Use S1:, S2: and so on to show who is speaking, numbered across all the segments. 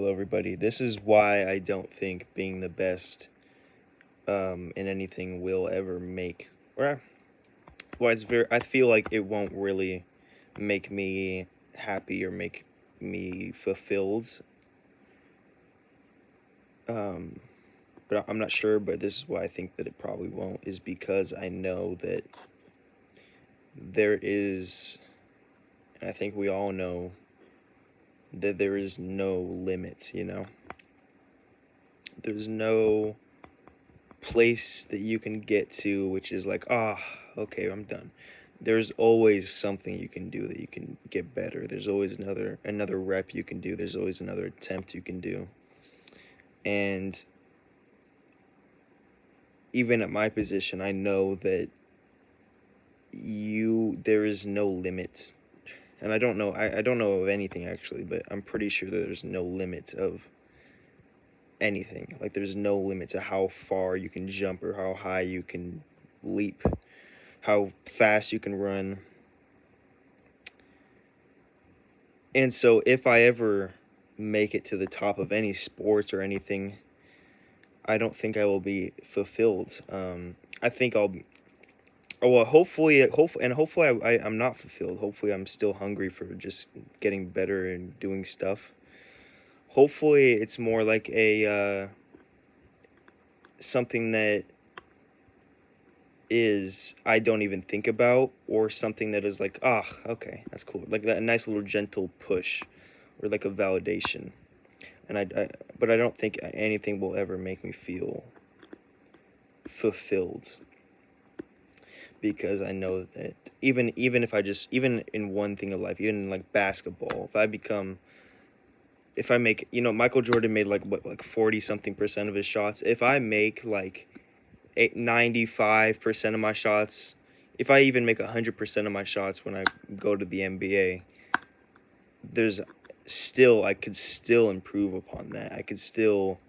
S1: Hello, everybody. This is why I don't think being the best in anything will ever make. Or, well, it's very. I feel like it won't really make me happy or make me fulfilled. Um, but I'm not sure. But this is why I think that it probably won't. Is because I know that there is, and I think we all know that there is no limit. There's no place that you can get to which is like, okay, I'm done. There's always something you can do that you can get better. There's always another rep you can do. There's always another attempt you can do. And even at my position, I know that there is no limit. And I don't know of anything actually, but I'm pretty sure that there's no limit of anything. Like there's no limit to how far you can jump or how high you can leap, how fast you can run. And so if I ever make it to the top of any sports or anything, I don't think I will be fulfilled. I think I'll, well, hopefully I'm not fulfilled. Hopefully I'm still hungry for just getting better and doing stuff. Hopefully it's more like something that is I don't even think about, or something that is like, okay, that's cool, like a nice little gentle push, or like a validation. And but I don't think anything will ever make me feel fulfilled, because I know that even if I just, even in one thing of life, even in like basketball, if I make, Michael Jordan made like what, like 40 something percent of his shots. If I make like 95% of my shots, if I even make 100% of my shots when I go to the NBA, I could still improve upon that. I could still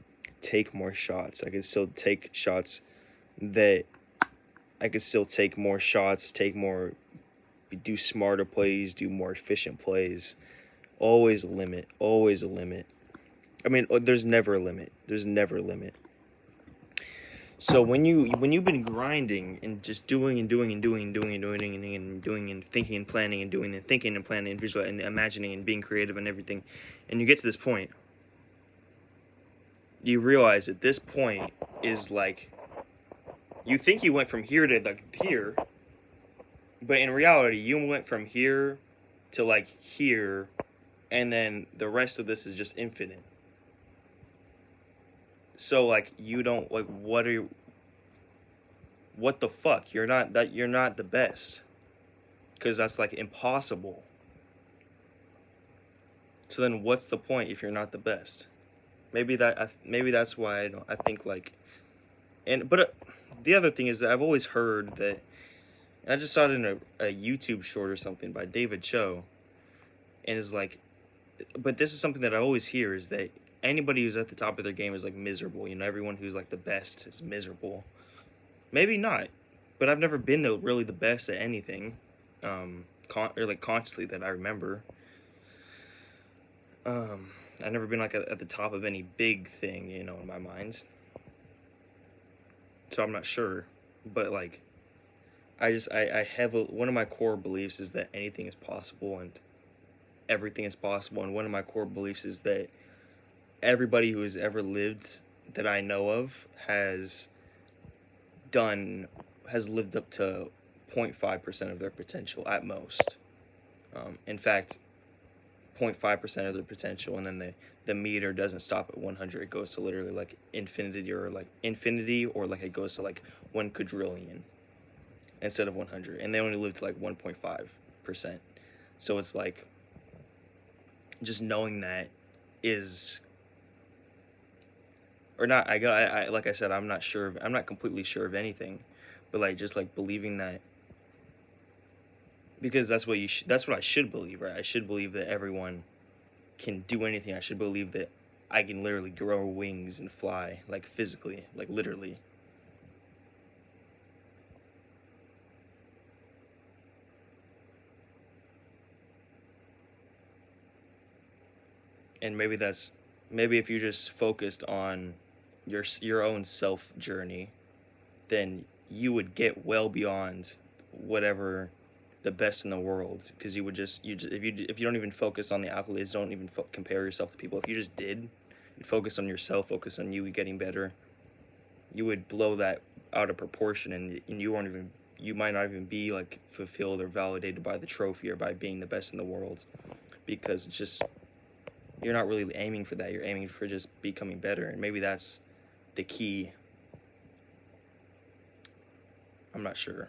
S1: take more shots. I could still take shots that I could still take more shots, do smarter plays, do more efficient plays. Always a limit, always a limit. I mean, there's never a limit. There's never a limit. So when you've been grinding and just doing and doing and doing and doing and doing and doing and thinking and planning and doing and thinking and planning and visual and imagining and being creative and everything, and you get to this point, you realize that this point is like, you think you went from here to like here, but in reality you went from here to like here, and then the rest of this is just infinite. So like, you don't like, what the fuck? You're not the best, because that's like impossible. So then what's the point if you're not the best? Maybe that's why I think like, but the other thing is that I've always heard that, and I just saw it in a YouTube short or something by David Cho, and is like, but this is something that I always hear, is that anybody who's at the top of their game is like miserable. Everyone who's like the best is miserable. Maybe not, but I've never been really the best at anything, or like consciously that I remember. I've never been like at the top of any big thing, in my mind. So I'm not sure, but like, I have one of my core beliefs is that anything is possible and everything is possible, and one of my core beliefs is that everybody who has ever lived that I know of has lived up to 0.5% of their potential at most. In fact, 0.5% of their potential, and then the meter doesn't stop at 100. It goes to literally like infinity, or like it goes to like 1 quadrillion instead of 100, and they only live to like 1.5%. So it's like, just knowing that is, or not, I like I said, I'm not completely sure of anything, but like, just like believing that, because that's what I should believe, right? I should believe that everyone can do anything. I should believe that I can literally grow wings and fly, like physically, like literally. And maybe maybe if you just focused on your own self journey, then you would get well beyond whatever the best in the world, because you just if you don't even focus on the accolades, don't even compare yourself to people. If you just did and focus on yourself, focus on you getting better, you would blow that out of proportion, and you might not even be like fulfilled or validated by the trophy or by being the best in the world, because it's just, you're not really aiming for that. You're aiming for just becoming better, and maybe that's the key. I'm not sure.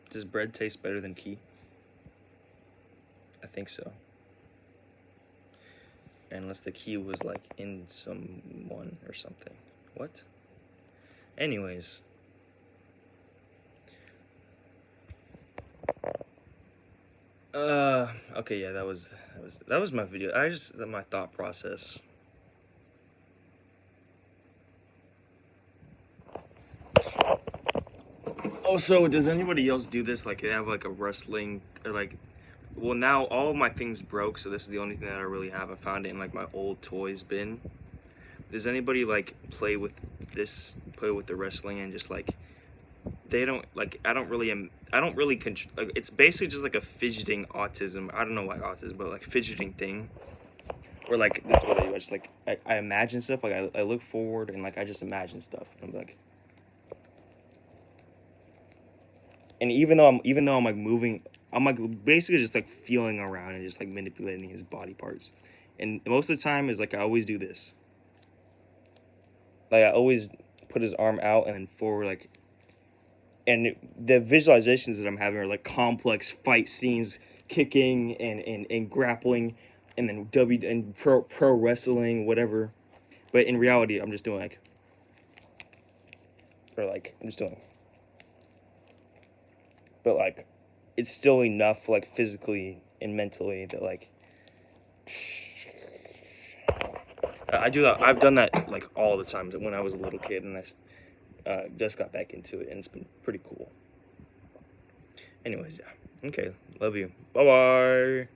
S1: Does bread taste better than key? I think so. Unless the key was like in someone or something. What? Anyways. Okay, yeah, that was my video. My thought process. Also, does anybody else do this? Like, they have like a wrestling, or like, well, now all of my things broke, so this is the only thing that I really have. I found it in like my old toys bin. Does anybody like play with the wrestling, and just like, they don't like, I don't really like, it's basically just like a fidgeting autism. I don't know why autism, but like fidgeting thing. Or like, this is what I do. I just like, I imagine stuff. Like, I look forward and like I just imagine stuff. And I'm like, and even though I'm like moving, I'm like basically just like feeling around and just like manipulating his body parts. And most of the time is like, I always do this. Like, I always put his arm out and then forward, like, and the visualizations that I'm having are like complex fight scenes, kicking and grappling, and then pro wrestling, whatever. But in reality, I'm just doing like, I'm just doing. But like, it's still enough, like, physically and mentally, that like, I do that. I've done that like all the time when I was a little kid, and I just got back into it, and it's been pretty cool. Anyways, yeah. Okay, love you. Bye bye.